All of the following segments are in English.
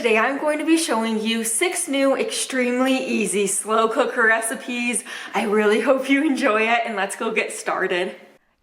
today I'm going to be showing you 6 new extremely easy slow cooker recipes. I really hope you enjoy it, and let's go get started.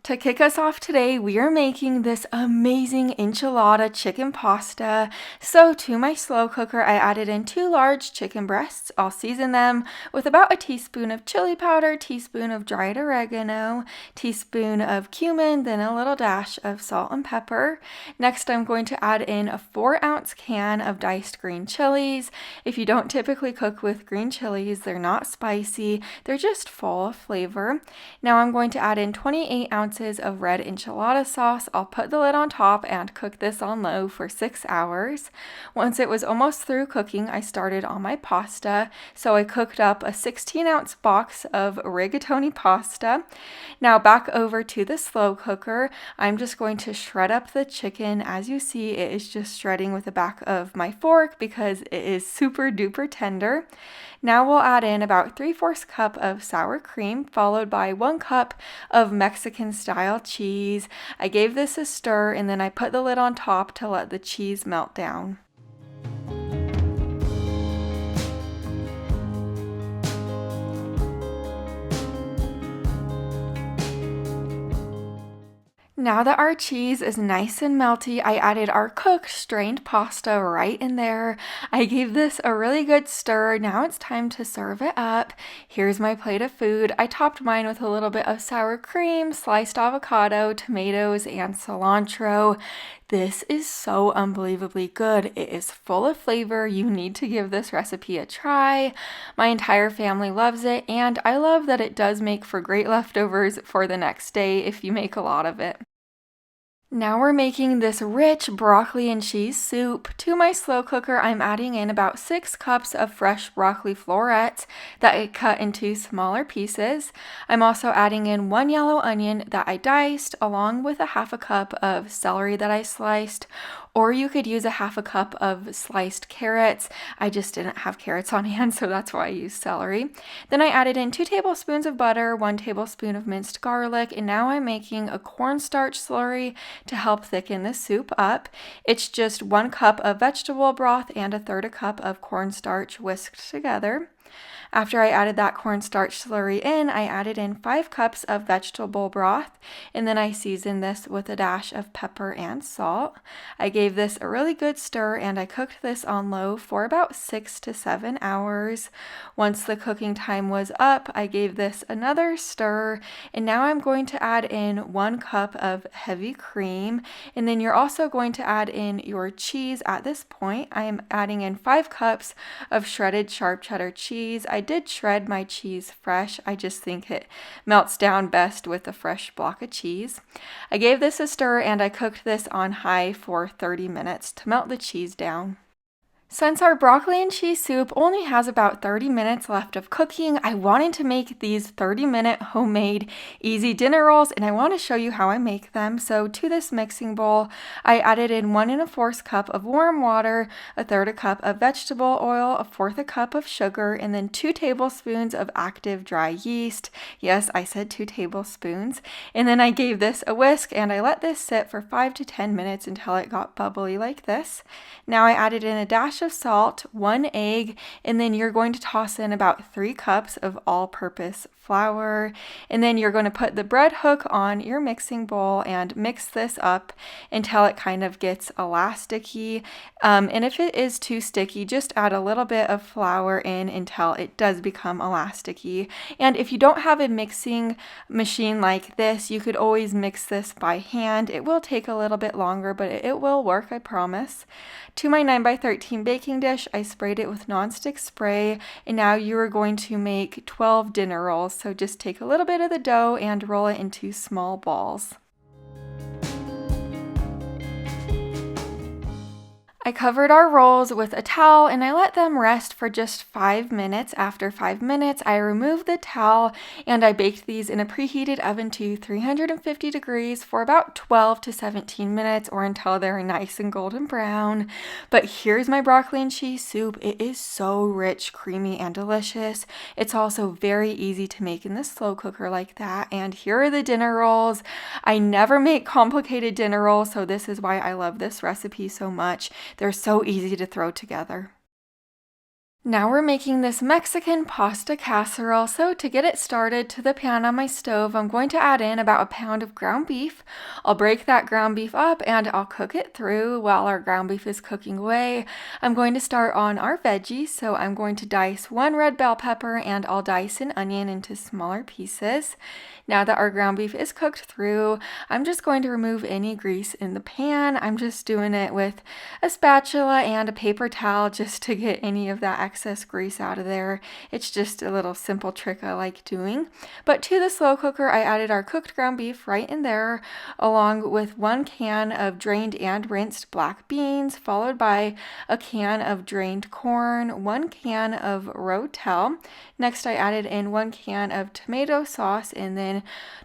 To kick us off today, we are making this amazing enchilada chicken pasta. So to my slow cooker, I added in 2 large chicken breasts. I'll season them with about a teaspoon of chili powder, teaspoon of dried oregano, teaspoon of cumin, then a little dash of salt and pepper. Next, I'm going to add in a 4-ounce can of diced green chilies. If you don't typically cook with green chilies, they're not spicy, they're just full of flavor. Now I'm going to add in 28 ounces of red enchilada sauce. I'll put the lid on top and cook this on low for 6 hours. Once it was almost through cooking, I started on my pasta. So I cooked up a 16-ounce box of rigatoni pasta. Now back over to the slow cooker, I'm just going to shred up the chicken. As you see, it is just shredding with the back of my fork because it is super duper tender. Now we'll add in about 3/4 cup of sour cream, followed by 1 cup of Mexican style cheese. I gave this a stir and then I put the lid on top to let the cheese melt down. Now that our cheese is nice and melty, I added our cooked strained pasta right in there. I gave this a really good stir. Now it's time to serve it up. Here's my plate of food. I topped mine with a little bit of sour cream, sliced avocado, tomatoes, and cilantro. This is so unbelievably good. It is full of flavor. You need to give this recipe a try. My entire family loves it, and I love that it does make for great leftovers for the next day if you make a lot of it. Now we're making this rich broccoli and cheese soup. To my slow cooker, I'm adding in about 6 cups of fresh broccoli florets that I cut into smaller pieces. I'm also adding in 1 yellow onion that I diced, along with a 1/2 cup of celery that I sliced. Or you could use a 1/2 cup of sliced carrots. I just didn't have carrots on hand, so that's why I used celery. Then I added in 2 tablespoons of butter, 1 tablespoon of minced garlic, and now I'm making a cornstarch slurry to help thicken the soup up. It's just 1 cup of vegetable broth and 1/3 cup of cornstarch whisked together. After I added that cornstarch slurry in, I added in 5 cups of vegetable broth, and then I seasoned this with a dash of pepper and salt. I gave this a really good stir, and I cooked this on low for about 6 to 7 hours. Once the cooking time was up, I gave this another stir, and now I'm going to add in 1 cup of heavy cream, and then you're also going to add in your cheese at this point. I am adding in 5 cups of shredded sharp cheddar cheese. I did shred my cheese fresh. I just think it melts down best with a fresh block of cheese. I gave this a stir and I cooked this on high for 30 minutes to melt the cheese down. Since our broccoli and cheese soup only has about 30 minutes left of cooking, I wanted to make these 30-minute homemade easy dinner rolls, and I want to show you how I make them. So to this mixing bowl, I added in 1 1/4 cup of warm water, 1/3 cup of vegetable oil, 1/4 cup of sugar, and then 2 tablespoons of active dry yeast. Yes, I said 2 tablespoons. And then I gave this a whisk, and I let this sit for 5 to 10 minutes until it got bubbly like this. Now I added in a dash of salt, 1 egg, and then you're going to toss in about 3 cups of all-purpose flour, and then you're going to put the bread hook on your mixing bowl and mix this up until it kind of gets elasticy. And if it is too sticky, just add a little bit of flour in until it does become elasticy. And if you don't have a mixing machine like this, you could always mix this by hand. It will take a little bit longer, but it will work, I promise. To my 9x13 baking dish, I sprayed it with nonstick spray, and now you are going to make 12 dinner rolls. So just take a little bit of the dough and roll it into small balls. I covered our rolls with a towel and I let them rest for just 5 minutes. After 5 minutes, I removed the towel and I baked these in a preheated oven to 350 degrees for about 12 to 17 minutes or until they're nice and golden brown. But here's my broccoli and cheese soup. It is so rich, creamy, and delicious. It's also very easy to make in the slow cooker like that. And here are the dinner rolls. I never make complicated dinner rolls, so this is why I love this recipe so much. They're so easy to throw together. Now we're making this Mexican pasta casserole, so to get it started, to the pan on my stove, I'm going to add in about a pound of ground beef. I'll break that ground beef up and I'll cook it through. While our ground beef is cooking away, I'm going to start on our veggies, so I'm going to dice one red bell pepper and I'll dice an onion into smaller pieces. Now that our ground beef is cooked through, I'm just going to remove any grease in the pan. I'm just doing it with a spatula and a paper towel just to get any of that excess grease out of there. It's just a little simple trick I like doing. But to the slow cooker, I added our cooked ground beef right in there, along with 1 can of drained and rinsed black beans, followed by a can of drained corn, 1 can of rotel. Next, I added in 1 can of tomato sauce and then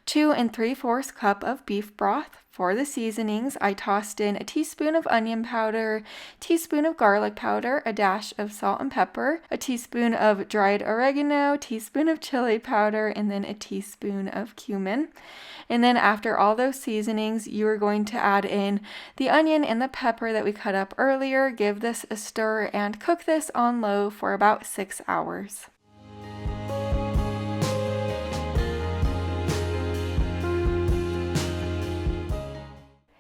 2 3/4 cup of beef broth. For the seasonings, I tossed in a teaspoon of onion powder, teaspoon of garlic powder, a dash of salt and pepper, a teaspoon of dried oregano, teaspoon of chili powder, and then a teaspoon of cumin. And then after all those seasonings, you are going to add in the onion and the pepper that we cut up earlier, give this a stir, and cook this on low for about 6 hours.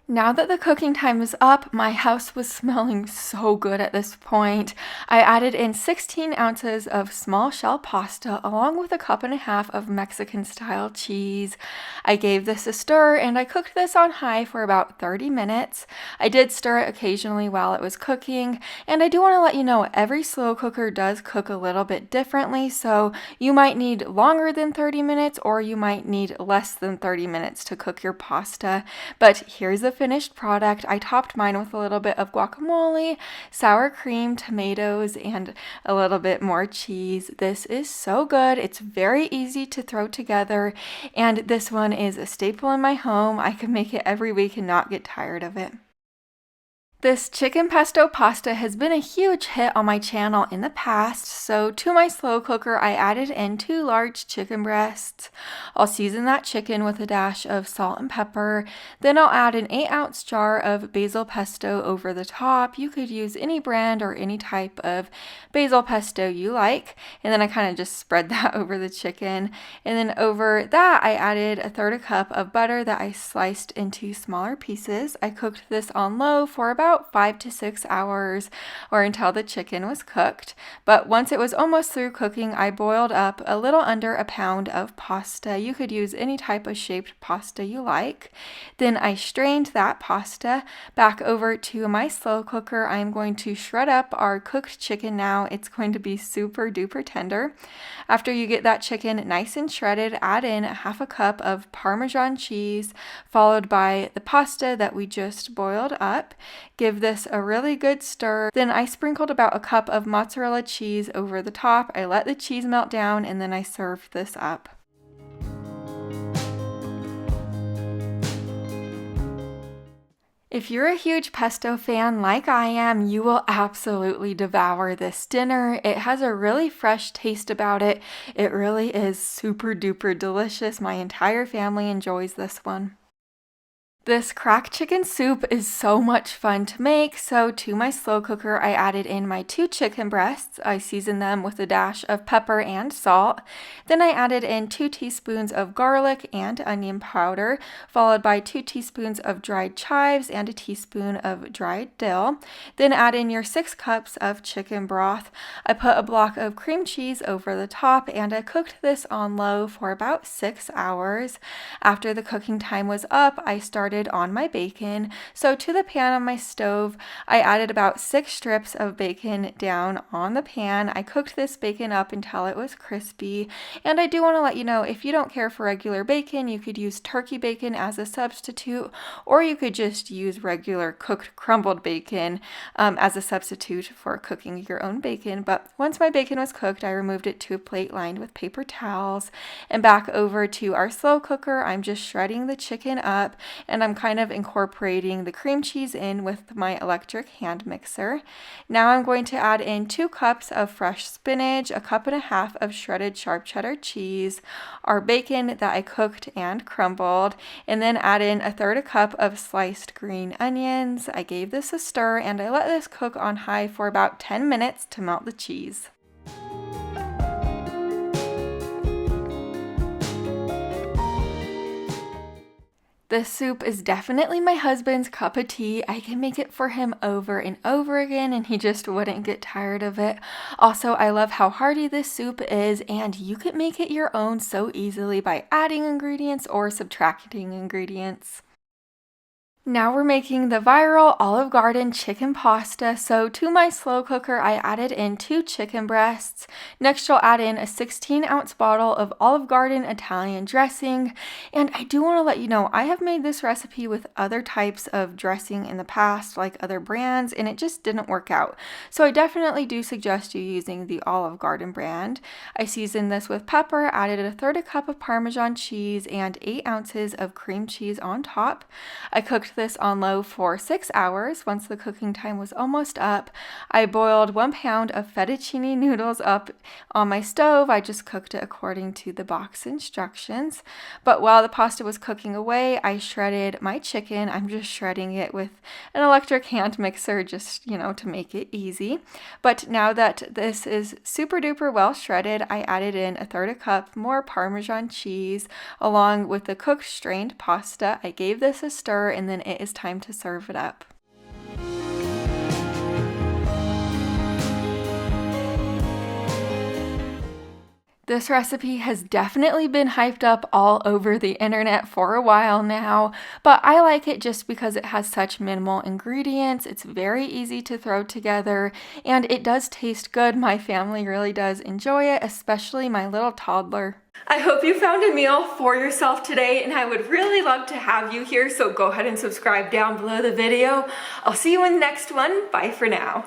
Now that the cooking time is up, my house was smelling so good at this point. I added in 16 ounces of small shell pasta along with a cup and a half of Mexican style cheese. I gave this a stir and I cooked this on high for about 30 minutes. I did stir it occasionally while it was cooking, and I do want to let you know every slow cooker does cook a little bit differently, so you might need longer than 30 minutes or you might need less than 30 minutes to cook your pasta. But here's the finished product. I topped mine with a little bit of guacamole, sour cream, tomatoes, and a little bit more cheese. This is so good. It's very easy to throw together, and this one is a staple in my home. I could make it every week and not get tired of it. This chicken pesto pasta has been a huge hit on my channel in the past, so to my slow cooker I added in 2 large chicken breasts. I'll season that chicken with a dash of salt and pepper. Then I'll add an 8-ounce jar of basil pesto over the top. You could use any brand or any type of basil pesto you like. And then I kind of just spread that over the chicken. And then over that I added a 1/3 cup of butter that I sliced into smaller pieces. I cooked this on low for about 5 to 6 hours or until the chicken was cooked. But once it was almost through cooking, I boiled up a little under a pound of pasta. You could use any type of shaped pasta you like. Then I strained that pasta back over to my slow cooker. I'm going to shred up our cooked chicken now. It's going to be super duper tender. After you get that chicken nice and shredded, add in 1/2 cup of Parmesan cheese, followed by the pasta that we just boiled up. Give this a really good stir. Then I sprinkled about a cup of mozzarella cheese over the top. I let the cheese melt down and then I served this up. If you're a huge pesto fan like I am, you will absolutely devour this dinner. It has a really fresh taste about it. It really is super duper delicious. My entire family enjoys this one. This cracked chicken soup is so much fun to make, so to my slow cooker I added in my 2 chicken breasts. I seasoned them with a dash of pepper and salt. Then I added in 2 teaspoons of garlic and onion powder, followed by 2 teaspoons of dried chives and a teaspoon of dried dill. Then add in your 6 cups of chicken broth. I put a block of cream cheese over the top and I cooked this on low for about 6 hours. After the cooking time was up, I started on my bacon. So to the pan on my stove, I added about 6 strips of bacon down on the pan. I cooked this bacon up until it was crispy. And I do want to let you know, if you don't care for regular bacon, you could use turkey bacon as a substitute, or you could just use regular cooked crumbled bacon as a substitute for cooking your own bacon. But once my bacon was cooked, I removed it to a plate lined with paper towels. And back over to our slow cooker, I'm just shredding the chicken up, and I'm kind of incorporating the cream cheese in with my electric hand mixer. Now I'm going to add in 2 cups of fresh spinach, 1.5 cups of shredded sharp cheddar cheese, our bacon that I cooked and crumbled, and then add in 1/3 cup of sliced green onions. I gave this a stir and I let this cook on high for about 10 minutes to melt the cheese. This soup is definitely my husband's cup of tea. I can make it for him over and over again and he just wouldn't get tired of it. Also, I love how hearty this soup is, and you can make it your own so easily by adding ingredients or subtracting ingredients. Now we're making the viral Olive Garden chicken pasta. So to my slow cooker, I added in 2 chicken breasts. Next, you'll add in a 16-ounce bottle of Olive Garden Italian dressing. And I do want to let you know, I have made this recipe with other types of dressing in the past, like other brands, and it just didn't work out. So I definitely do suggest you using the Olive Garden brand. I seasoned this with pepper, added 1/3 cup of Parmesan cheese, and 8 ounces of cream cheese on top. I cooked this on low for 6 hours. Once the cooking time was almost up, I boiled 1 pound of fettuccine noodles up on my stove. I just cooked it according to the box instructions. But while the pasta was cooking away, I shredded my chicken. I'm just shredding it with an electric hand mixer just, to make it easy. But now that this is super duper well shredded, I added in 1/3 cup more Parmesan cheese along with the cooked strained pasta. I gave this a stir and then it is time to serve it up. This recipe has definitely been hyped up all over the internet for a while now, but I like it just because it has such minimal ingredients. It's very easy to throw together, and it does taste good. My family really does enjoy it, especially my little toddler. I hope you found a meal for yourself today, and I would really love to have you here, so go ahead and subscribe down below the video. I'll see you in the next one. Bye for now.